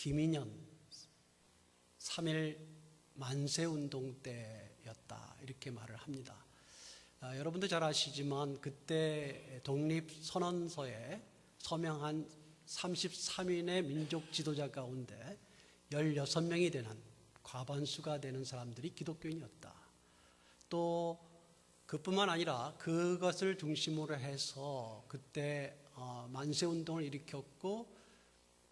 김인현 3.1 만세운동 때였다, 이렇게 말을 합니다. 여러분도 잘 아시지만 그때 독립선언서에 서명한 33인의 민족 지도자 가운데 16명이 되는, 과반수가 되는 사람들이 기독교인이었다. 또 그뿐만 아니라 그것을 중심으로 해서 그때 만세운동을 일으켰고,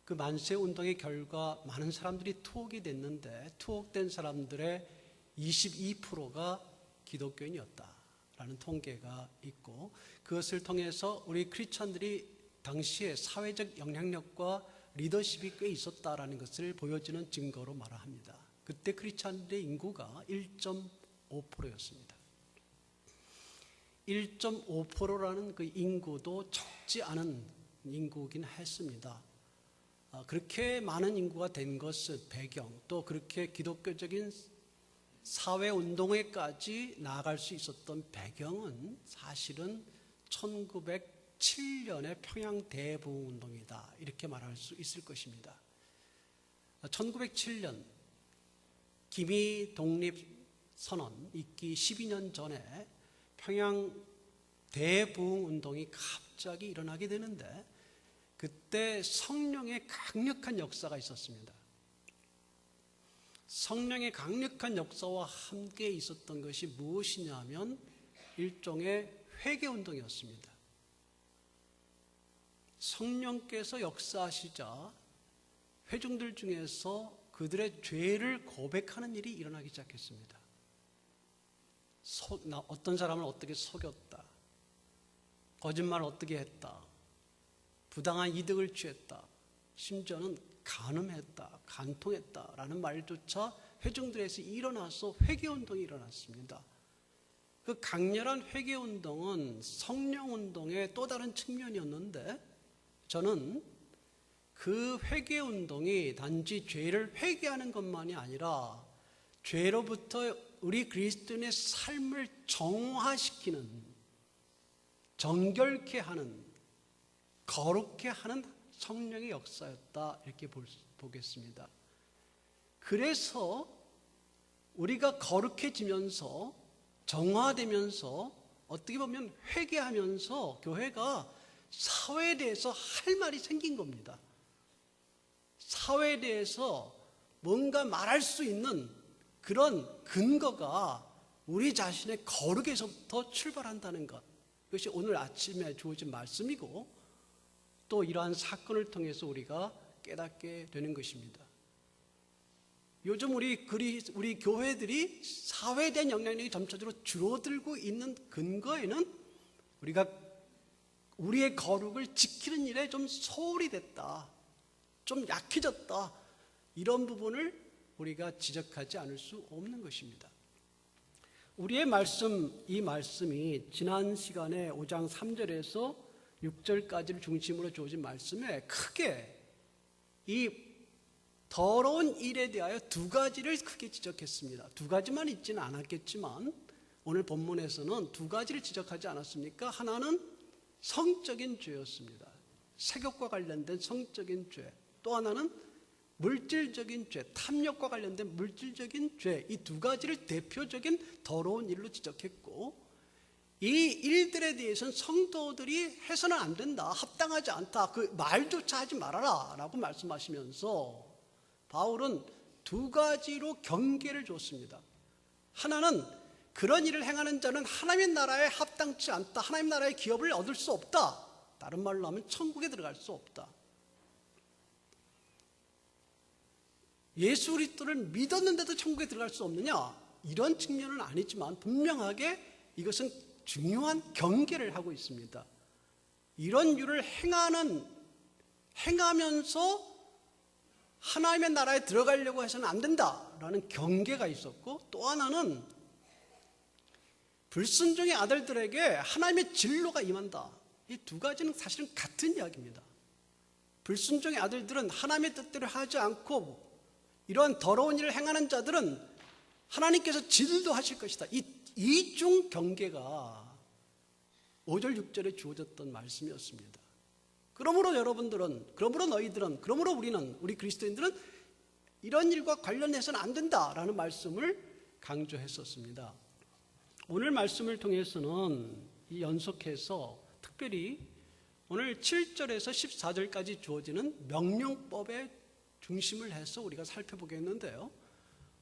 그 만세운동의 결과 많은 사람들이 투옥이 됐는데 투옥된 사람들의 22%가 기독교인이었다라는 통계가 있고, 그것을 통해서 우리 크리스천들이 당시에 사회적 영향력과 리더십이 꽤 있었다라는 것을 보여주는 증거로 말합니다. 그때 크리스천들의 인구가 1.5%였습니다. 1.5%라는 그 인구도 적지 않은 인구긴 했습니다. 그렇게 많은 인구가 된 것은 배경, 또 그렇게 기독교적인 사회운동에까지 나아갈 수 있었던 배경은 사실은 1907년의 평양 대부흥운동이다, 이렇게 말할 수 있을 것입니다. 1907년 김이 독립선언 있기 12년 전에 평양 대부흥운동이 갑자기 일어나게 되는데, 그때 성령의 강력한 역사가 있었습니다. 성령의 강력한 역사와 함께 있었던 것이 무엇이냐면 일종의 회개운동이었습니다. 성령께서 역사하시자 회중들 중에서 그들의 죄를 고백하는 일이 일어나기 시작했습니다. 어떤 사람을 어떻게 속였다, 거짓말을 어떻게 했다, 부당한 이득을 취했다, 심지어는 간음했다, 간통했다라는 말조차 회중들에서 일어나서 회개운동이 일어났습니다. 그 강렬한 회개운동은 성령운동의 또 다른 측면이었는데, 저는 그 회개운동이 단지 죄를 회개하는 것만이 아니라 죄로부터 우리 그리스도인의 삶을 정화시키는, 정결케 하는, 거룩케 하는 성령의 역사였다, 이렇게 보겠습니다. 그래서 우리가 거룩해지면서 정화되면서 어떻게 보면 회개하면서 교회가 사회에 대해서 할 말이 생긴 겁니다. 사회에 대해서 뭔가 말할 수 있는 그런 근거가 우리 자신의 거룩에서부터 출발한다는 것, 이것이 오늘 아침에 주어진 말씀이고, 또 이러한 사건을 통해서 우리가 깨닫게 되는 것입니다. 요즘 우리 교회들이 사회에 대한 영향력이 점차적으로 줄어들고 있는 근거에는 우리가 우리의 거룩을 지키는 일에 좀 소홀히 됐다, 좀 약해졌다, 이런 부분을 우리가 지적하지 않을 수 없는 것입니다. 우리의 이 말씀이 지난 시간에 5장 3절에서 6절까지를 중심으로 주어진 말씀에 크게 이 더러운 일에 대하여 두 가지를 크게 지적했습니다. 두 가지만 있지는 않았겠지만 오늘 본문에서는 두 가지를 지적하지 않았습니까? 하나는 성적인 죄였습니다. 색욕과 관련된 성적인 죄, 또 하나는 물질적인 죄, 탐욕과 관련된 물질적인 죄, 이 두 가지를 대표적인 더러운 일로 지적했고, 이 일들에 대해서는 성도들이 해서는 안 된다, 합당하지 않다, 그 말조차 하지 말아라 라고 말씀하시면서 바울은 두 가지로 경계를 줬습니다. 하나는 그런 일을 행하는 자는 하나님의 나라에 합당치 않다, 하나님의 나라의 기업을 얻을 수 없다, 다른 말로 하면 천국에 들어갈 수 없다. 예수 그리스도를 믿었는데도 천국에 들어갈 수 없느냐, 이런 측면은 아니지만 분명하게 이것은 중요한 경계를 하고 있습니다. 이런 일을 행하면서 하나님의 나라에 들어가려고 해서는 안 된다라는 경계가 있었고, 또 하나는 불순종의 아들들에게 하나님의 진로가 임한다. 이 두 가지는 사실은 같은 이야기입니다. 불순종의 아들들은 하나님의 뜻대로 하지 않고 이러한 더러운 일을 행하는 자들은 하나님께서 진도하실 것이다. 이 이중 경계가 5절 6절에 주어졌던 말씀이었습니다. 그러므로 여러분들은, 그러므로 너희들은, 그러므로 우리는, 우리 그리스도인들은 이런 일과 관련해서는 안 된다라는 말씀을 강조했었습니다. 오늘 말씀을 통해서는 이 연속해서 특별히 오늘 7절에서 14절까지 주어지는 명령법에 중심을 해서 우리가 살펴보겠는데요.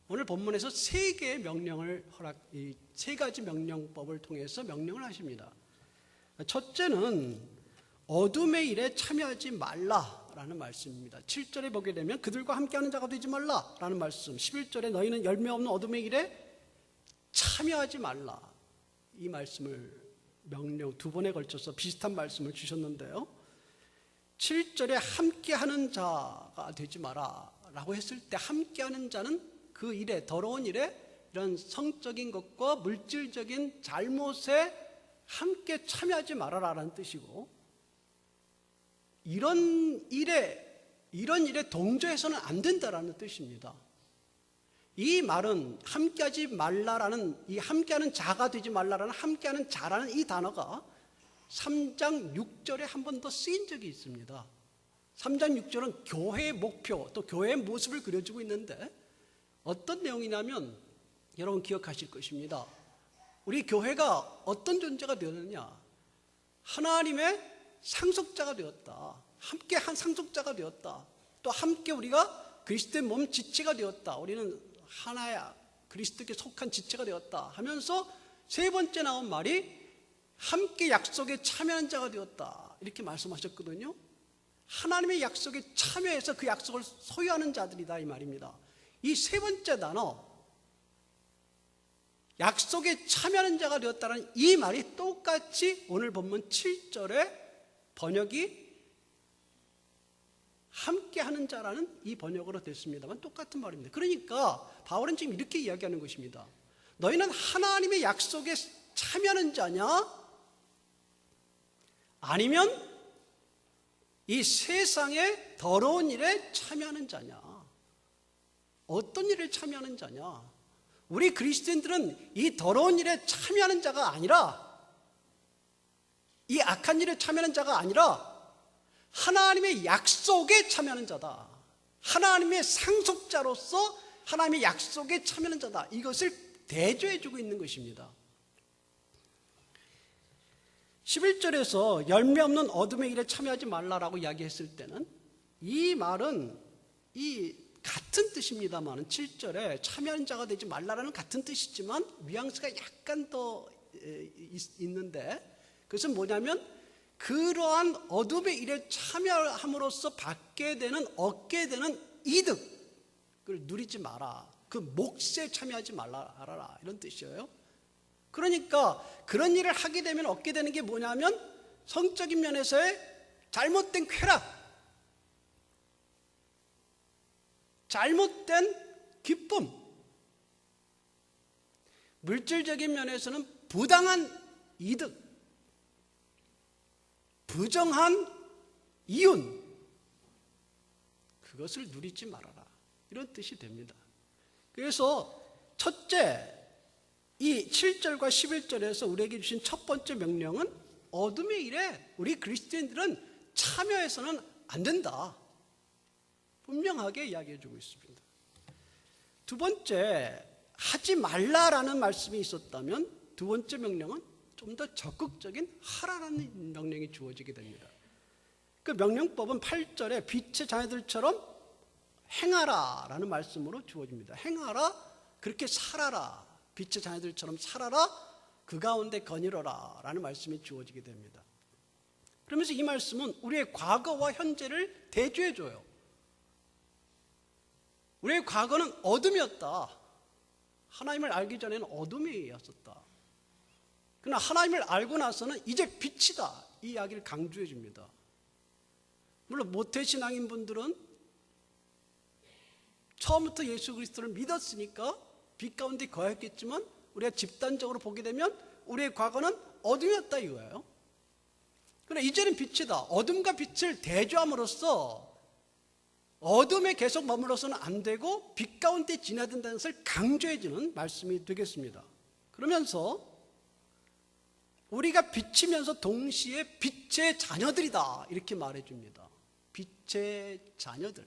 오늘 본문에서 세 개의 명령을 이 세 가지 명령법을 통해서 명령을 하십니다. 첫째는 어둠의 일에 참여하지 말라라는 말씀입니다. 7절에 보게 되면 그들과 함께하는 자가 되지 말라라는 말씀, 11절에 너희는 열매 없는 어둠의 일에 참여하지 말라, 이 말씀을 명령 두 번에 걸쳐서 비슷한 말씀을 주셨는데요. 7절에 함께하는 자가 되지 마라 라고 했을 때 함께하는 자는 그 일에, 더러운 일에, 이런 성적인 것과 물질적인 잘못에 함께 참여하지 말아라라는 뜻이고, 이런 일에 동조해서는 안 된다라는 뜻입니다. 이 말은 함께하지 말라라는, 이 함께하는 자가 되지 말라라는 함께하는 자라는 이 단어가 3장 6절에 한 번 더 쓰인 적이 있습니다. 3장 6절은 교회의 목표, 또 교회의 모습을 그려주고 있는데 어떤 내용이냐면 여러분 기억하실 것입니다. 우리 교회가 어떤 존재가 되었느냐? 하나님의 상속자가 되었다. 함께 한 상속자가 되었다. 또 함께 우리가 그리스도의 몸 지체가 되었다. 우리는 하나야, 그리스도께 속한 지체가 되었다 하면서 세 번째 나온 말이 함께 약속에 참여하는 자가 되었다, 이렇게 말씀하셨거든요. 하나님의 약속에 참여해서 그 약속을 소유하는 자들이다, 이 말입니다. 이 세 번째 단어, 약속에 참여하는 자가 되었다는 이 말이 똑같이 오늘 본문 7절에 번역이 함께하는 자라는 이 번역으로 됐습니다만 똑같은 말입니다. 그러니까 바울은 지금 이렇게 이야기하는 것입니다. 너희는 하나님의 약속에 참여하는 자냐? 아니면 이 세상의 더러운 일에 참여하는 자냐? 어떤 일에 참여하는 자냐? 우리 그리스도인들은 이 더러운 일에 참여하는 자가 아니라, 이 악한 일에 참여하는 자가 아니라 하나님의 약속에 참여하는 자다. 하나님의 상속자로서 하나님의 약속에 참여하는 자다. 이것을 대조해주고 있는 것입니다. 11절에서 열매 없는 어둠의 일에 참여하지 말라라고 이야기했을 때는 이 말은 이 같은 뜻입니다만 7절에 참여하는 자가 되지 말라라는 같은 뜻이지만 뉘앙스가 약간 더 있는데, 그것은 뭐냐면 그러한 어둠의 일에 참여함으로써 얻게 되는 이득을 누리지 마라, 그 몫에 참여하지 말라, 이런 뜻이에요. 그러니까 그런 일을 하게 되면 얻게 되는 게 뭐냐면 성적인 면에서의 잘못된 쾌락, 잘못된 기쁨, 물질적인 면에서는 부당한 이득, 부정한 이윤, 그것을 누리지 말아라, 이런 뜻이 됩니다. 그래서 첫째, 이 7절과 11절에서 우리에게 주신 첫 번째 명령은 어둠의 일에 우리 그리스도인들은 참여해서는 안 된다, 분명하게 이야기해주고 있습니다. 두 번째, 하지 말라라는 말씀이 있었다면 두 번째 명령은 좀 더 적극적인 하라라는 명령이 주어지게 됩니다. 그 명령법은 8절에 빛의 자녀들처럼 행하라라는 말씀으로 주어집니다. 행하라, 그렇게 살아라, 빛의 자녀들처럼 살아라, 그 가운데 거닐어라 라는 말씀이 주어지게 됩니다. 그러면서 이 말씀은 우리의 과거와 현재를 대조해줘요. 우리의 과거는 어둠이었다. 하나님을 알기 전에는 어둠이었었다. 그러나 하나님을 알고 나서는 이제 빛이다, 이 이야기를 강조해 줍니다. 물론 모태신앙인 분들은 처음부터 예수 그리스도를 믿었으니까 빛 가운데 거했겠지만 우리가 집단적으로 보게 되면 우리의 과거는 어둠이었다 이거예요. 그러나 이제는 빛이다. 어둠과 빛을 대조함으로써 어둠에 계속 머물러서는 안 되고 빛 가운데 지나야 된다는 것을 강조해 주는 말씀이 되겠습니다. 그러면서 우리가 비치면서 동시에 빛의 자녀들이다 이렇게 말해줍니다. 빛의 자녀들.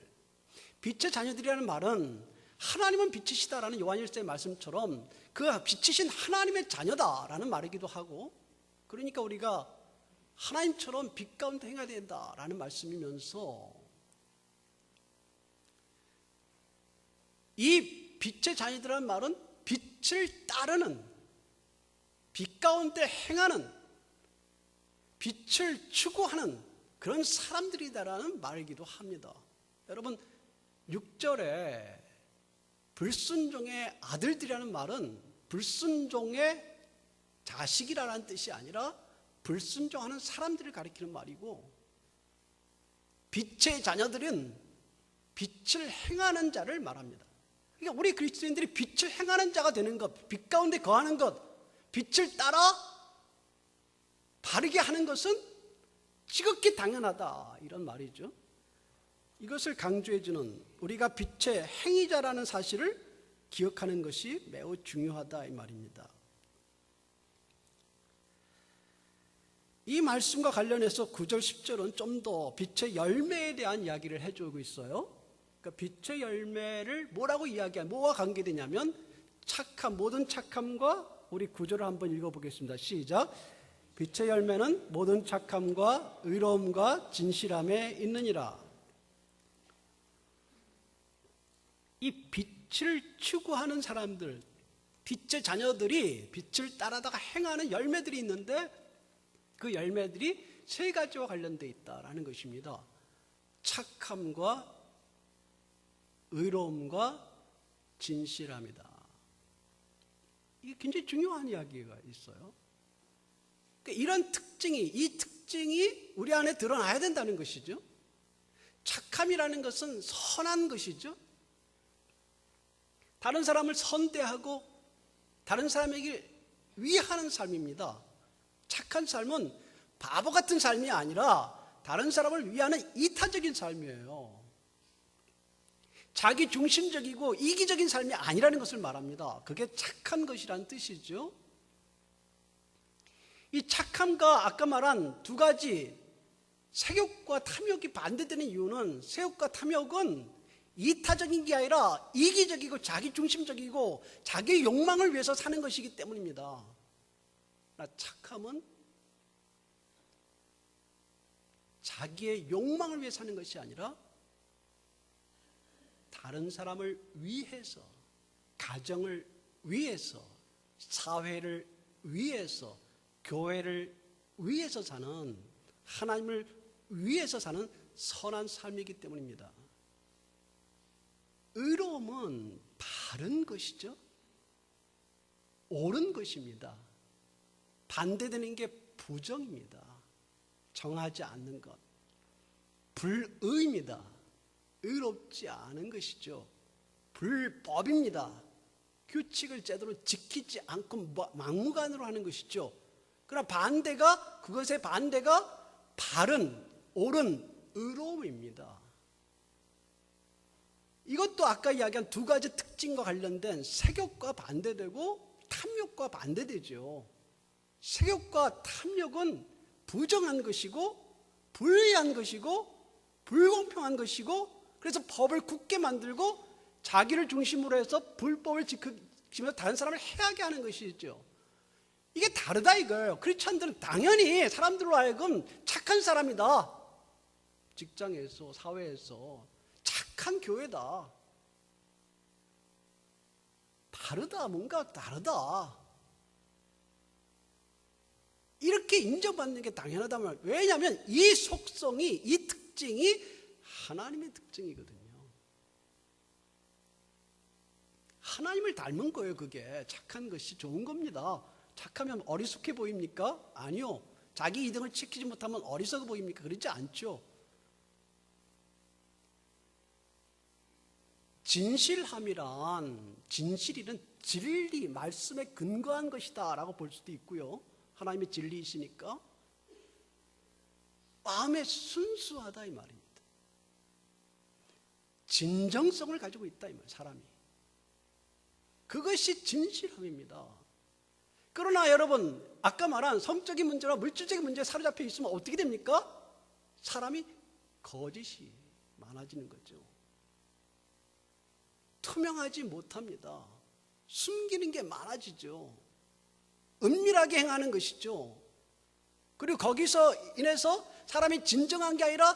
빛의 자녀들이라는 말은 하나님은 빛이시다라는 요한일서의 말씀처럼 그 빛이신 하나님의 자녀다라는 말이기도 하고, 그러니까 우리가 하나님처럼 빛 가운데 행해야 된다라는 말씀이면서, 이 빛의 자녀들이라는 말은 빛을 따르는, 빛 가운데 행하는, 빛을 추구하는 그런 사람들이다라는 말이기도 합니다. 여러분, 6절에 불순종의 아들들이라는 말은 불순종의 자식이라는 뜻이 아니라 불순종하는 사람들을 가리키는 말이고, 빛의 자녀들은 빛을 행하는 자를 말합니다. 그러니까 우리 그리스도인들이 빛을 행하는 자가 되는 것, 빛 가운데 거하는 것, 빛을 따라 바르게 하는 것은 지극히 당연하다 이런 말이죠. 이것을 강조해주는, 우리가 빛의 행위자라는 사실을 기억하는 것이 매우 중요하다 이 말입니다. 이 말씀과 관련해서 9절 10절은 좀 더 빛의 열매에 대한 이야기를 해주고 있어요. 그러니까 빛의 열매를 뭐라고 뭐와 관계되냐면 착함, 모든 착함과, 우리 9절을 한번 읽어보겠습니다. 시작. 빛의 열매는 모든 착함과 의로움과 진실함에 있느니라. 이 빛을 추구하는 사람들, 빛의 자녀들이 빛을 따라다가 행하는 열매들이 있는데, 그 열매들이 세 가지와 관련되어 있다라는 것입니다. 착함과 의로움과 진실함이다. 이게 굉장히 중요한 이야기가 있어요. 그러니까 이런 특징이, 이 특징이 우리 안에 드러나야 된다는 것이죠. 착함이라는 것은 선한 것이죠. 다른 사람을 선대하고 다른 사람에게 위하는 삶입니다. 착한 삶은 바보 같은 삶이 아니라 다른 사람을 위하는 이타적인 삶이에요. 자기 중심적이고 이기적인 삶이 아니라는 것을 말합니다. 그게 착한 것이라는 뜻이죠. 이 착함과 아까 말한 두 가지, 세욕과 탐욕이 반대되는 이유는, 세욕과 탐욕은 이타적인 게 아니라 이기적이고 자기 중심적이고 자기 욕망을 위해서 사는 것이기 때문입니다. 착함은 자기의 욕망을 위해 사는 것이 아니라 다른 사람을 위해서, 가정을 위해서, 사회를 위해서, 교회를 위해서 사는, 하나님을 위해서 사는 선한 삶이기 때문입니다. 의로움은 바른 것이죠. 옳은 것입니다. 반대되는 게 부정입니다. 정하지 않는 것. 불의입니다. 의롭지 않은 것이죠. 불법입니다. 규칙을 제대로 지키지 않고 막무가내로 하는 것이죠. 그러나 반대가, 그것의 반대가 바른, 옳은 의로움입니다. 이것도 아까 이야기한 두 가지 특징과 관련된 색욕과 반대되고 탐욕과 반대되죠. 색욕과 탐욕은 부정한 것이고 불의한 것이고 불공평한 것이고, 그래서 법을 굳게 만들고 자기를 중심으로 해서 불법을 지키면서 다른 사람을 해하게 하는 것이죠. 이게 다르다 이거예요. 크리스찬들은 당연히 사람들로 하여금 착한 사람이다. 직장에서, 사회에서 착한 교회다. 다르다, 뭔가 다르다. 이렇게 인정받는 게 당연하다면, 왜냐하면 이 속성이, 이 특징이 하나님의 특징이거든요. 하나님을 닮은 거예요. 그게 착한 것이 좋은 겁니다. 착하면 어리숙해 보입니까? 아니요. 자기 이득을 지키지 못하면 어리석어 보입니까? 그렇지 않죠. 진실함이란, 진실이란 진리, 말씀에 근거한 것이다 라고 볼 수도 있고요. 하나님의 진리이시니까 마음에 순수하다 이 말입니다. 진정성을 가지고 있다 이 말, 사람이. 그것이 진실함입니다. 그러나 여러분, 아까 말한 성적인 문제나 물질적인 문제에 사로잡혀 있으면 어떻게 됩니까? 사람이 거짓이 많아지는 거죠. 투명하지 못합니다. 숨기는 게 많아지죠. 은밀하게 행하는 것이죠. 그리고 거기서 인해서 사람이 진정한 게 아니라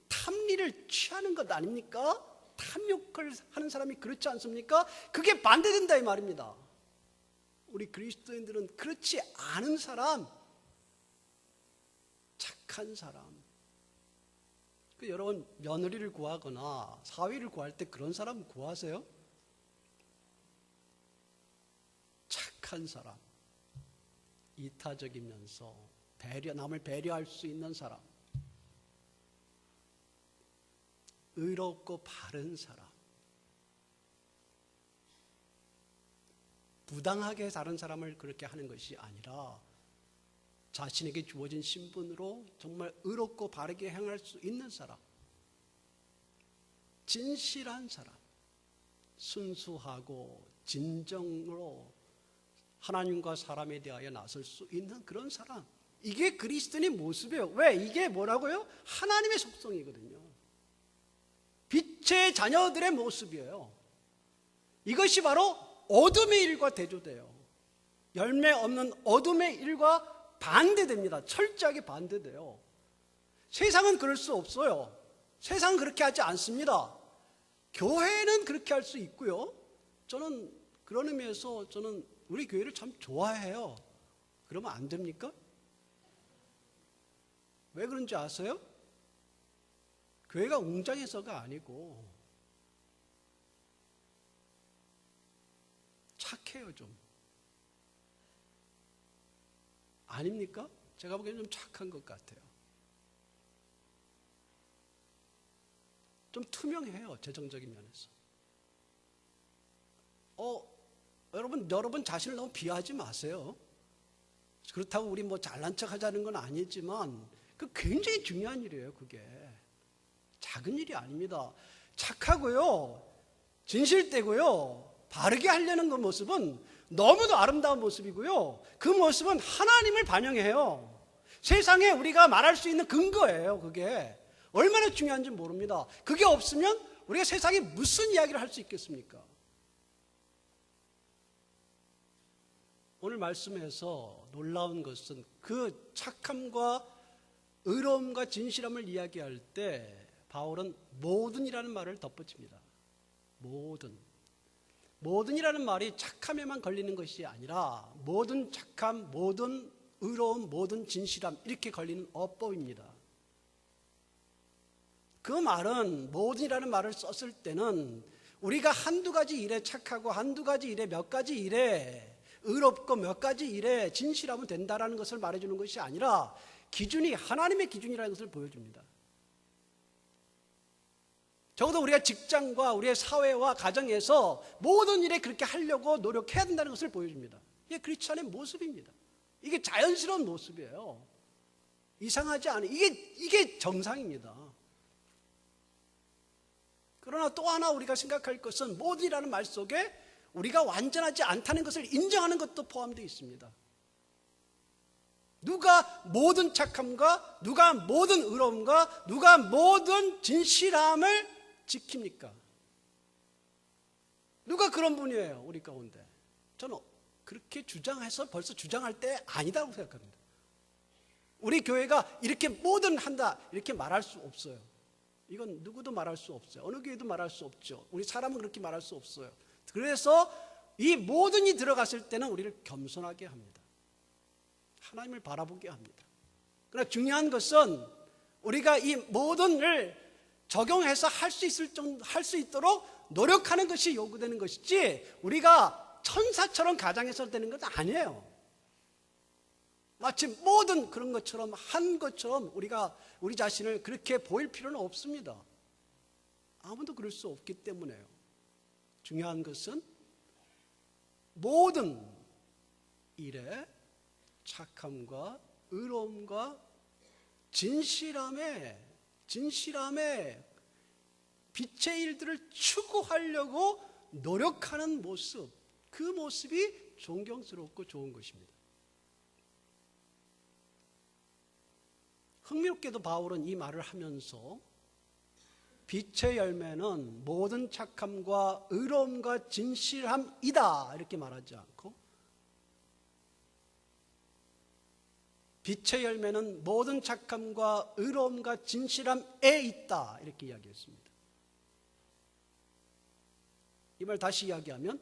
탐리를 취하는 것 아닙니까? 탐욕을 하는 사람이 그렇지 않습니까? 그게 반대된다 이 말입니다. 우리 그리스도인들은 그렇지 않은 사람, 착한 사람. 여러분, 며느리를 구하거나 사위를 구할 때 그런 사람 구하세요? 착한 사람, 이타적이면서 남을 배려할 수 있는 사람, 의롭고 바른 사람, 부당하게 다른 사람을 그렇게 하는 것이 아니라 자신에게 주어진 신분으로 정말 의롭고 바르게 행할 수 있는 사람, 진실한 사람, 순수하고 진정으로 하나님과 사람에 대하여 나설 수 있는 그런 사람. 이게 그리스도인의 모습이에요. 왜? 이게 뭐라고요? 하나님의 속성이거든요. 빛의 자녀들의 모습이에요. 이것이 바로 어둠의 일과 대조돼요. 열매 없는 어둠의 일과 반대됩니다. 철저하게 반대돼요. 세상은 그럴 수 없어요. 세상은 그렇게 하지 않습니다. 교회는 그렇게 할 수 있고요. 저는 그런 의미에서 저는 우리 교회를 참 좋아해요. 그러면 안 됩니까? 왜 그런지 아세요? 교회가 웅장해서가 아니고 착해요, 좀. 아닙니까? 제가 보기에는 좀 착한 것 같아요. 좀 투명해요, 재정적인 면에서. 여러분 자신을 너무 비하하지 마세요. 그렇다고 우리 뭐 잘난 척 하자는 건 아니지만 그 굉장히 중요한 일이에요, 그게. 작은 일이 아닙니다. 착하고요, 진실되고요, 바르게 하려는 그 모습은 너무도 아름다운 모습이고요. 그 모습은 하나님을 반영해요. 세상에 우리가 말할 수 있는 근거예요. 그게 얼마나 중요한지 모릅니다. 그게 없으면 우리가 세상에 무슨 이야기를 할 수 있겠습니까? 오늘 말씀에서 놀라운 것은 그 착함과 의로움과 진실함을 이야기할 때 바울은 모든이라는 말을 덧붙입니다. 모든이라는 말이 착함에만 걸리는 것이 아니라 모든 착함, 모든 의로움, 모든 진실함 이렇게 걸리는 어법입니다. 그 말은 모든이라는 말을 썼을 때는 우리가 한두 가지 일에 착하고 한두 가지 일에 몇 가지 일에 의롭고 몇 가지 일에 진실하면 된다라는 것을 말해주는 것이 아니라 기준이 하나님의 기준이라는 것을 보여줍니다. 적어도 우리가 직장과 우리의 사회와 가정에서 모든 일에 그렇게 하려고 노력해야 된다는 것을 보여줍니다. 이게 크리스찬의 모습입니다. 이게 자연스러운 모습이에요. 이상하지 않아요. 이게 정상입니다. 그러나 또 하나 우리가 생각할 것은 모든이라는 말 속에 우리가 완전하지 않다는 것을 인정하는 것도 포함되어 있습니다. 누가 모든 착함과 누가 모든 의로움과 누가 모든 진실함을 지킵니까? 누가 그런 분이에요, 우리 가운데? 저는 그렇게 주장해서 벌써 주장할 때 아니다고 생각합니다. 우리 교회가 이렇게 뭐든 한다 이렇게 말할 수 없어요. 이건 누구도 말할 수 없어요. 어느 교회도 말할 수 없죠. 우리 사람은 그렇게 말할 수 없어요. 그래서 이 모든이 들어갔을 때는 우리를 겸손하게 합니다. 하나님을 바라보게 합니다. 그러나 중요한 것은 우리가 이 모든을 적용해서 할 수 있도록 노력하는 것이 요구되는 것이지 우리가 천사처럼 가장해서 되는 건 아니에요. 마치 모든 그런 것처럼 한 것처럼 우리가 우리 자신을 그렇게 보일 필요는 없습니다. 아무도 그럴 수 없기 때문에요. 중요한 것은 모든 일에 착함과 의로움과 진실함에 빛의 일들을 추구하려고 노력하는 모습, 그 모습이 존경스럽고 좋은 것입니다. 흥미롭게도 바울은 이 말을 하면서 빛의 열매는 모든 착함과 의로움과 진실함이다 이렇게 말하지 않고 빛의 열매는 모든 착함과 의로움과 진실함에 있다 이렇게 이야기했습니다. 이 말 다시 이야기하면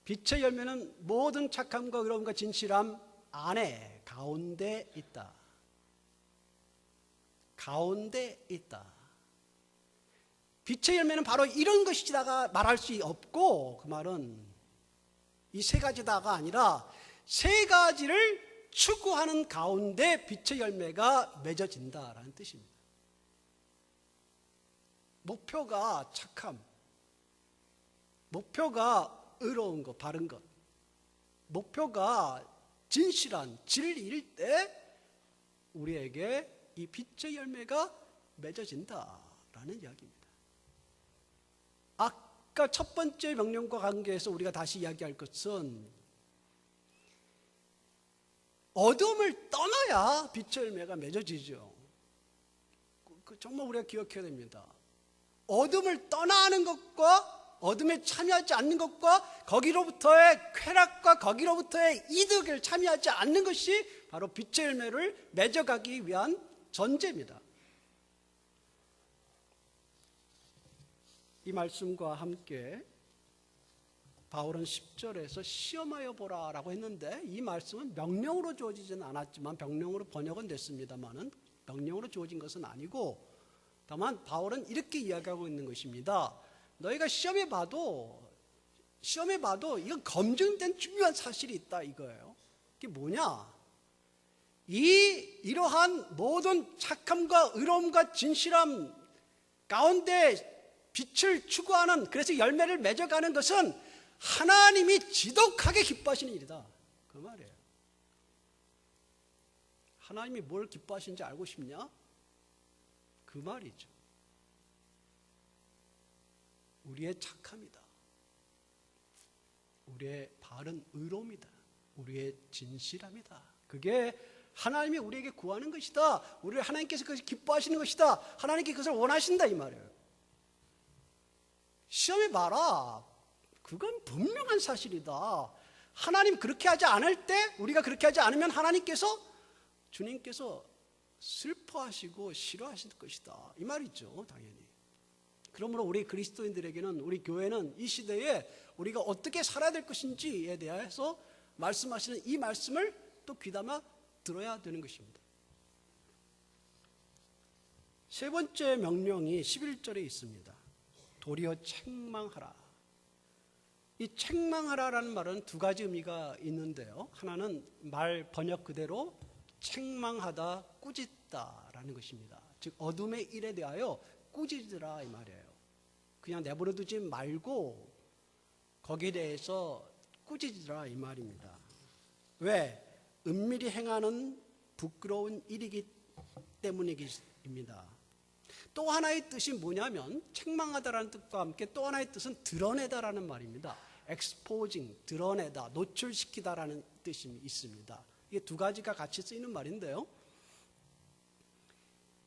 빛의 열매는 모든 착함과 의로움과 진실함 안에 가운데 있다. 가운데 있다. 빛의 열매는 바로 이런 것이다가 말할 수 없고 그 말은 이 세 가지다가 아니라 세 가지를 추구하는 가운데 빛의 열매가 맺어진다라는 뜻입니다. 목표가 착함, 목표가 의로운 것, 바른 것, 목표가 진실한 진리일 때 우리에게 이 빛의 열매가 맺어진다라는 이야기입니다. 아까 첫 번째 명령과 관계해서 우리가 다시 이야기할 것은 어둠을 떠나야 빛의 열매가 맺어지죠. 정말 우리가 기억해야 됩니다. 어둠을 떠나는 것과 어둠에 참여하지 않는 것과 거기로부터의 쾌락과 거기로부터의 이득을 참여하지 않는 것이 바로 빛의 열매를 맺어가기 위한 전제입니다. 이 말씀과 함께 바울은 10절에서 시험하여 보라 라고 했는데 이 말씀은 명령으로 주어지지는 않았지만 병령으로 번역은 됐습니다만 명령으로 주어진 것은 아니고 다만 바울은 이렇게 이야기하고 있는 것입니다. 너희가 시험해 봐도 이건 검증된 중요한 사실이 있다 이거예요. 이게 뭐냐? 이러한 모든 착함과 의로움과 진실함 가운데 빛을 추구하는 그래서 열매를 맺어가는 것은 하나님이 지독하게 기뻐하시는 일이다. 그 말이에요. 하나님이 뭘 기뻐하시는지 알고 싶냐? 그 말이죠. 우리의 착함이다. 우리의 바른 의로움이다. 우리의 진실함이다. 그게 하나님이 우리에게 구하는 것이다. 우리를 하나님께서 그것을 기뻐하시는 것이다. 하나님께 그것을 원하신다 이 말이에요. 시험해 봐라. 그건 분명한 사실이다. 하나님 그렇게 하지 않을 때 우리가 그렇게 하지 않으면 주님께서 슬퍼하시고 싫어하실 것이다. 이 말이죠. 당연히. 그러므로 우리 그리스도인들에게는 우리 교회는 이 시대에 우리가 어떻게 살아야 될 것인지에 대해서 말씀하시는 이 말씀을 또 귀담아 들어야 되는 것입니다. 세 번째 명령이 11절에 있습니다. 도리어 책망하라. 이 책망하라라는 말은 두 가지 의미가 있는데요. 하나는 말 번역 그대로 책망하다, 꾸짖다라는 것입니다. 즉 어둠의 일에 대하여 꾸짖으라 이 말이에요. 그냥 내버려 두지 말고 거기에 대해서 꾸짖으라 이 말입니다. 왜? 은밀히 행하는 부끄러운 일이기 때문입니다. 또 하나의 뜻이 뭐냐면 책망하다라는 뜻과 함께 또 하나의 뜻은 드러내다라는 말입니다. exposing, 드러내다, 노출시키다라는 뜻이 있습니다. 이게 두 가지가 같이 쓰이는 말인데요.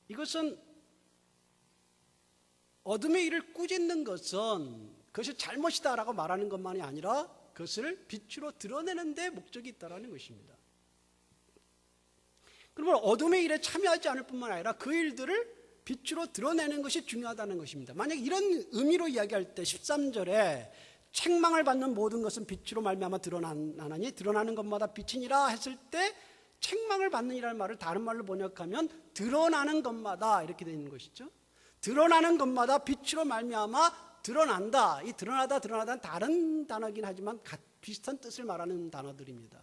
이것은 어둠의 일을 꾸짖는 것은 그것이 잘못이다라고 말하는 것만이 아니라 그것을 빛으로 드러내는 데 목적이 있다라는 것입니다. 그러면 어둠의 일에 참여하지 않을 뿐만 아니라 그 일들을 빛으로 드러내는 것이 중요하다는 것입니다. 만약 이런 의미로 이야기할 때 13절에 책망을 받는 모든 것은 빛으로 말미암아 드러나나니 드러나는 것마다 빛이니라 했을 때 책망을 받는 이라는 말을 다른 말로 번역하면 드러나는 것마다 이렇게 되어 있는 것이죠. 드러나는 것마다 빛으로 말미암아 드러난다. 이 드러나다는 다른 단어이긴 하지만 비슷한 뜻을 말하는 단어들입니다.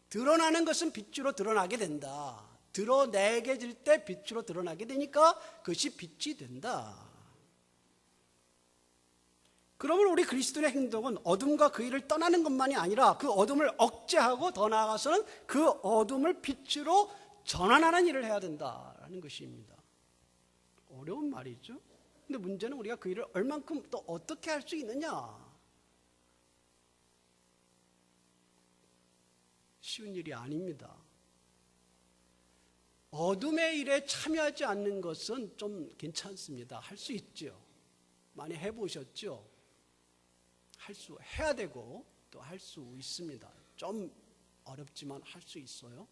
드러나는 것은 빛으로 드러나게 된다. 드러내게 될 때 빛으로 드러나게 되니까 그것이 빛이 된다. 그러면 우리 그리스도의 행동은 어둠과 그 일을 떠나는 것만이 아니라 그 어둠을 억제하고 더 나아가서는 그 어둠을 빛으로 전환하는 일을 해야 된다라는 것입니다. 어려운 말이죠. 근데 문제는 우리가 그 일을 얼만큼 또 어떻게 할 수 있느냐. 쉬운 일이 아닙니다. 어둠의 일에 참여하지 않는 것은 좀 괜찮습니다. 할 수 있죠. 많이 해보셨죠? 해야 되고 또 할 수 있습니다. 좀 어렵지만 할 수 있어요.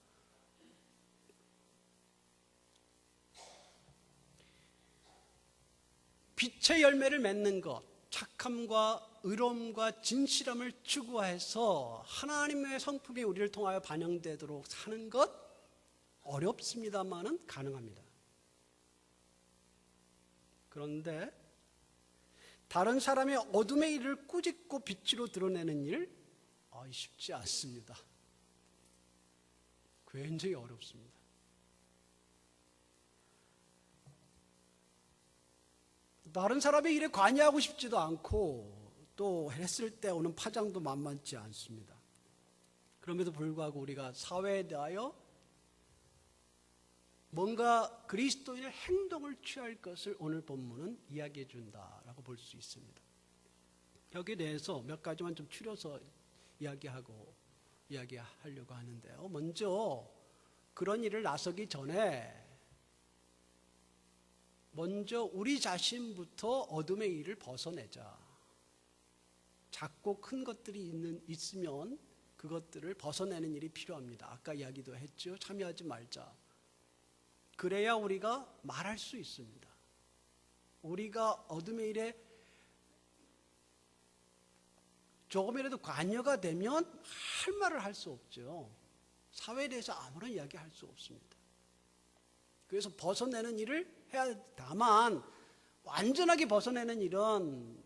빛의 열매를 맺는 것, 착함과 의로움과 진실함을 추구해서 하나님의 성품이 우리를 통하여 반영되도록 사는 것 어렵습니다만은 가능합니다. 그런데 다른 사람의 어둠의 일을 꾸짖고 빛으로 드러내는 일 쉽지 않습니다. 굉장히 어렵습니다. 다른 사람의 일에 관여하고 싶지도 않고 또 했을 때 오는 파장도 만만치 않습니다. 그럼에도 불구하고 우리가 사회에 대하여 뭔가 그리스도인의 행동을 취할 것을 오늘 본문은 이야기해 준다라고 볼 수 있습니다. 여기에 대해서 몇 가지만 좀 추려서 이야기하려고 하는데요. 먼저 그런 일을 나서기 전에 먼저 우리 자신부터 어둠의 일을 벗어내자. 작고 큰 것들이 있으면 그것들을 벗어내는 일이 필요합니다. 아까 이야기도 했죠. 참여하지 말자. 그래야 우리가 말할 수 있습니다. 우리가 어둠의 일에 조금이라도 관여가 되면 할 말을 할 수 없죠. 사회에 대해서 아무런 이야기 할 수 없습니다. 그래서 벗어내는 일을 해야 다만 완전하게 벗어내는 일은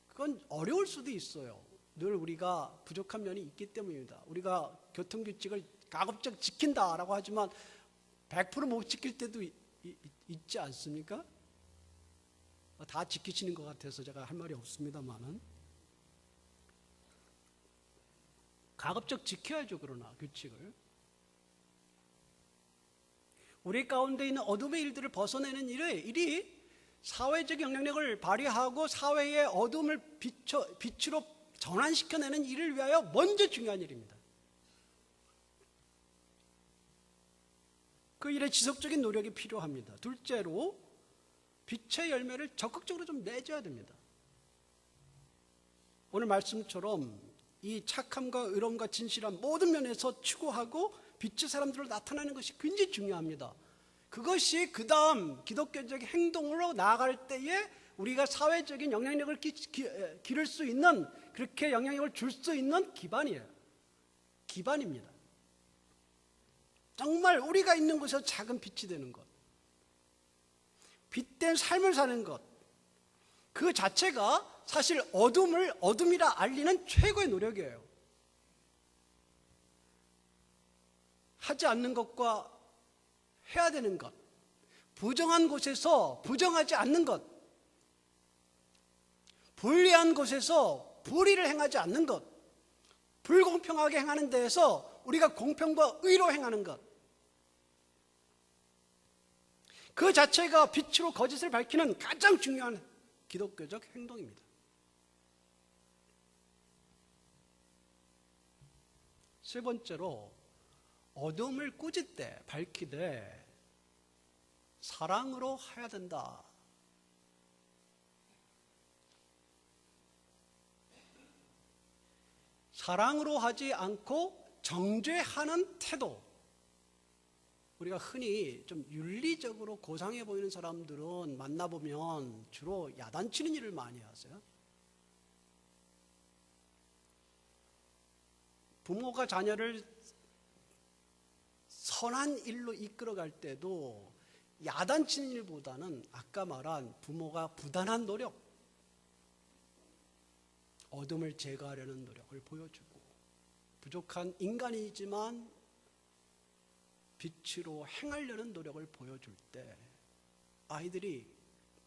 그건 어려울 수도 있어요. 늘 우리가 부족한 면이 있기 때문입니다. 우리가 교통규칙을 가급적 지킨다라고 하지만 100% 못 지킬 때도 있지 않습니까? 다 지키시는 것 같아서 제가 할 말이 없습니다만은 가급적 지켜야죠. 그러나 규칙을 우리 가운데 있는 어둠의 일들을 벗어내는 일이 사회적 영향력을 발휘하고 사회의 어둠을 빛으로 전환시켜내는 일을 위하여 먼저 중요한 일입니다. 그 일에 지속적인 노력이 필요합니다. 둘째로 빛의 열매를 적극적으로 좀 내줘야 됩니다. 오늘 말씀처럼 이 착함과 의로움과 진실함 모든 면에서 추구하고 빛의 사람들로 나타나는 것이 굉장히 중요합니다. 그것이 그 다음 기독교적 행동으로 나아갈 때에 우리가 사회적인 영향력을 기를 수 있는, 그렇게 영향력을 줄 수 있는 기반입니다. 정말 우리가 있는 곳에서 작은 빛이 되는 것, 빛된 삶을 사는 것, 그 자체가 사실 어둠을 어둠이라 알리는 최고의 노력이에요. 하지 않는 것과 해야 되는 것, 부정한 곳에서 부정하지 않는 것, 불리한 곳에서 불의를 행하지 않는 것, 불공평하게 행하는 데에서 우리가 공평과 의로 행하는 것, 그 자체가 빛으로 거짓을 밝히는 가장 중요한 기독교적 행동입니다. 세 번째로 어둠을 꾸짖되 밝히되 사랑으로 해야 된다. 사랑으로 하지 않고 정죄하는 태도. 우리가 흔히 좀 윤리적으로 고상해 보이는 사람들은 만나보면 주로 야단치는 일을 많이 하세요. 부모가 자녀를 선한 일로 이끌어갈 때도 야단치는 일보다는 아까 말한 부모가 부단한 노력, 어둠을 제거하려는 노력을 보여주고, 부족한 인간이지만 빛으로 행하려는 노력을 보여줄 때 아이들이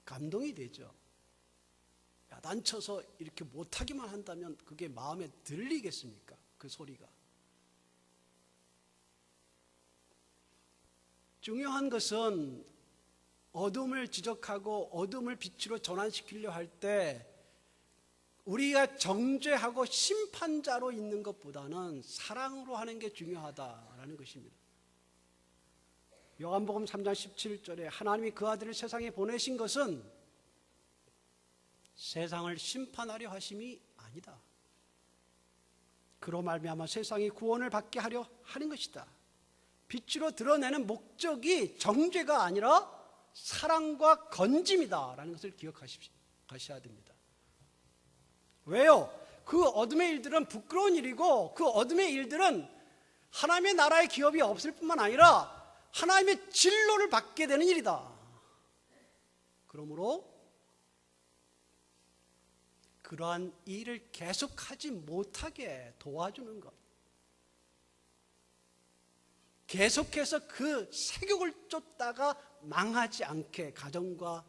감동이 되죠. 야단쳐서 이렇게 못하기만 한다면 그게 마음에 들리겠습니까? 그 소리가. 중요한 것은 어둠을 지적하고 어둠을 빛으로 전환시키려 할 때 우리가 정죄하고 심판자로 있는 것보다는 사랑으로 하는 게 중요하다라는 것입니다. 요한복음 3장 17절에 하나님이 그 아들을 세상에 보내신 것은 세상을 심판하려 하심이 아니다. 그로 말미암아 세상이 구원을 받게 하려 하는 것이다. 빛으로 드러내는 목적이 정죄가 아니라 사랑과 건짐이다라는 것을 기억하셔야 됩니다. 왜요? 그 어둠의 일들은 부끄러운 일이고 그 어둠의 일들은 하나님의 나라의 기업이 없을 뿐만 아니라 하나님의 진로를 받게 되는 일이다. 그러므로 그러한 일을 계속하지 못하게 도와주는 것, 계속해서 그 세욕을 쫓다가 망하지 않게, 가정과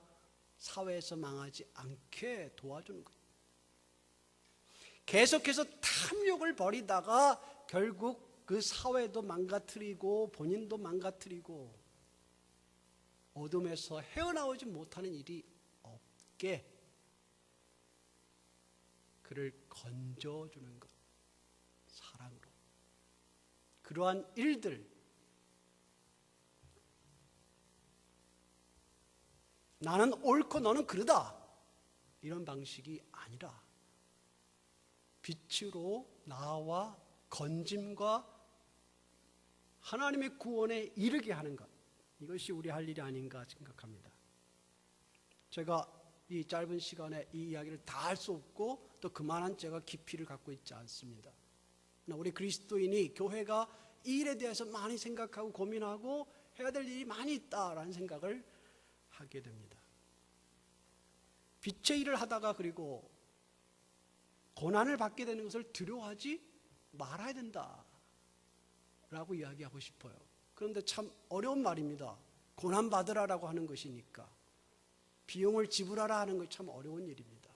사회에서 망하지 않게 도와주는 것, 계속해서 탐욕을 벌이다가 결국 그 사회도 망가뜨리고 본인도 망가뜨리고 어둠에서 헤어나오지 못하는 일이 없게 그를 건져주는 것, 사랑으로. 그러한 일들, 나는 옳고 너는 그르다 이런 방식이 아니라 빛으로 나와 건짐과 하나님의 구원에 이르게 하는 것, 이것이 우리 할 일이 아닌가 생각합니다. 제가 이 짧은 시간에 이 이야기를 다 할 수 없고 또 그만한 제가 깊이를 갖고 있지 않습니다. 우리 그리스도인이 교회가 이 일에 대해서 많이 생각하고 고민하고 해야 될 일이 많이 있다라는 생각을 하게 됩니다. 빛의 일을 하다가 그리고 고난을 받게 되는 것을 두려워하지 말아야 된다라고 이야기하고 싶어요. 그런데 참 어려운 말입니다. 고난 받으라라고 하는 것이니까 비용을 지불하라 하는 것 참 어려운 일입니다.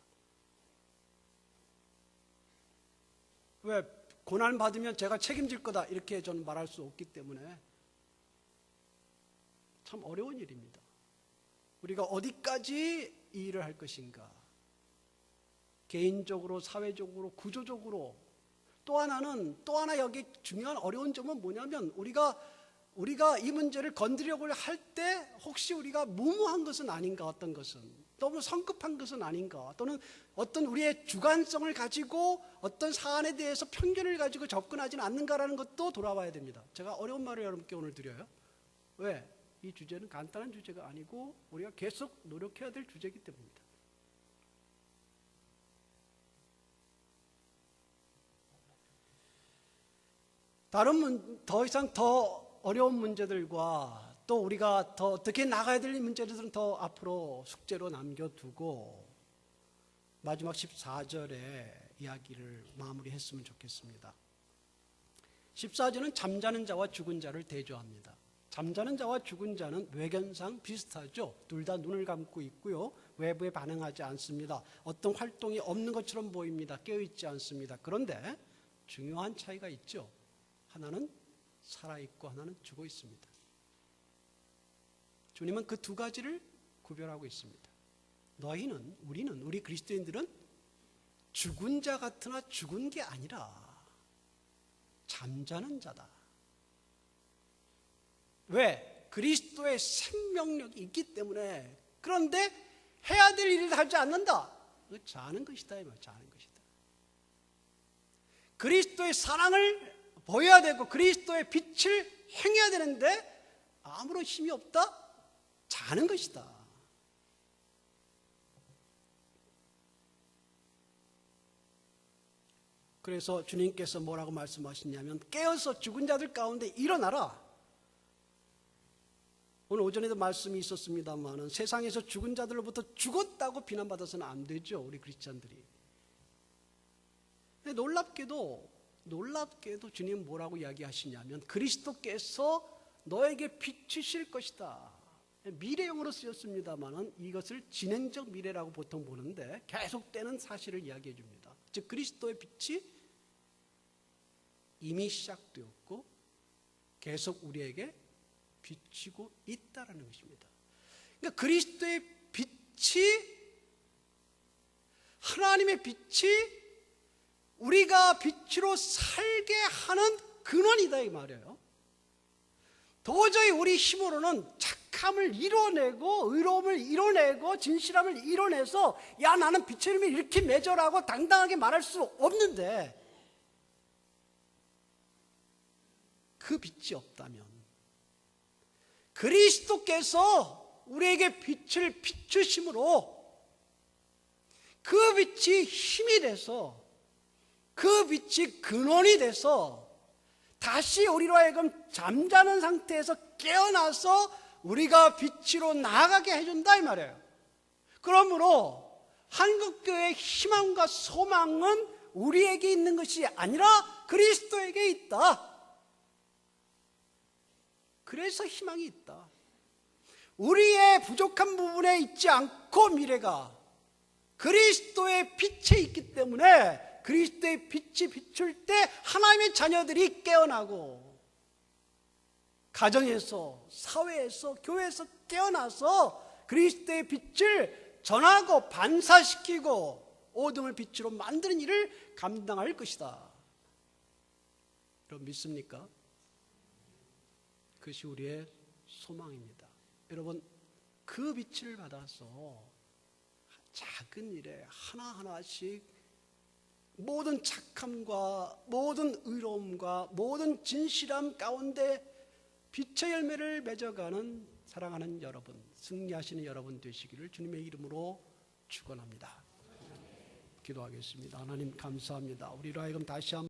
왜? 고난 받으면 제가 책임질 거다 이렇게 저는 말할 수 없기 때문에 참 어려운 일입니다. 우리가 어디까지 이 일을 할 것인가? 개인적으로, 사회적으로, 구조적으로. 또 하나 여기 중요한 어려운 점은 뭐냐면 우리가 이 문제를 건드리려고 할 때 혹시 우리가 무모한 것은 아닌가, 어떤 것은 너무 성급한 것은 아닌가, 또는 어떤 우리의 주관성을 가지고 어떤 사안에 대해서 편견을 가지고 접근하지는 않는가라는 것도 돌아봐야 됩니다. 제가 어려운 말을 여러분께 오늘 드려요. 왜? 이 주제는 간단한 주제가 아니고 우리가 계속 노력해야 될 주제이기 때문입니다. 더 이상 더 어려운 문제들과 또 우리가 더 어떻게 나가야 될 문제들은 더 앞으로 숙제로 남겨두고 마지막 14절의 이야기를 마무리했으면 좋겠습니다. 14절은 잠자는 자와 죽은 자를 대조합니다. 잠자는 자와 죽은 자는 외견상 비슷하죠. 둘 다 눈을 감고 있고요. 외부에 반응하지 않습니다. 어떤 활동이 없는 것처럼 보입니다. 깨어있지 않습니다. 그런데 중요한 차이가 있죠. 하나는 살아있고 하나는 죽어 있습니다. 주님은 그 두 가지를 구별하고 있습니다. 우리 그리스도인들은 죽은 자 같으나 죽은 게 아니라 잠자는 자다. 왜? 그리스도의 생명력이 있기 때문에. 그런데 해야 될 일을 하지 않는다. 자는 것이다. 자는 것이다. 그리스도의 사랑을 보여야 되고 그리스도의 빛을 행해야 되는데 아무런 힘이 없다? 자는 것이다. 그래서 주님께서 뭐라고 말씀하시냐면 깨어서 죽은 자들 가운데 일어나라. 오늘 오전에도 말씀이 있었습니다만 세상에서 죽은 자들로부터 죽었다고 비난받아서는 안 되죠. 우리 크리스찬들이. 근데 놀랍게도 주님 뭐라고 이야기하시냐면 그리스도께서 너에게 비추실 것이다. 미래형으로 쓰였습니다만 이것을 진행적 미래라고 보통 보는데 계속되는 사실을 이야기해 줍니다. 즉 그리스도의 빛이 이미 시작되었고 계속 우리에게 비치고 있다라는 것입니다. 그러니까 그리스도의 빛이 하나님의 빛이 우리가 빛으로 살게 하는 근원이다 이 말이에요. 도저히 우리 힘으로는 착함을 이뤄내고 의로움을 이뤄내고 진실함을 이뤄내서 야 나는 빛의 이름이 이렇게 맺어라고 당당하게 말할 수 없는데, 그 빛이 없다면 그리스도께서 우리에게 빛을 비추심으로 그 빛이 힘이 돼서 그 빛이 근원이 돼서 다시 우리로 하여금 잠자는 상태에서 깨어나서 우리가 빛으로 나아가게 해준다 이 말이에요. 그러므로 한국교회의 희망과 소망은 우리에게 있는 것이 아니라 그리스도에게 있다. 그래서 희망이 있다. 우리의 부족한 부분에 있지 않고 미래가 그리스도의 빛에 있기 때문에 그리스도의 빛이 비출 때 하나님의 자녀들이 깨어나고 가정에서, 사회에서, 교회에서 깨어나서 그리스도의 빛을 전하고 반사시키고 어둠을 빛으로 만드는 일을 감당할 것이다. 여러분 믿습니까? 그것이 우리의 소망입니다. 여러분 그 빛을 받아서 작은 일에 하나하나씩 모든 착함과 모든 의로움과 모든 진실함 가운데 빛의 열매를 맺어가는 사랑하는 여러분, 승리하시는 여러분 되시기를 주님의 이름으로 축원합니다. 기도하겠습니다. 하나님 감사합니다. 우리로 하여금 다시 한번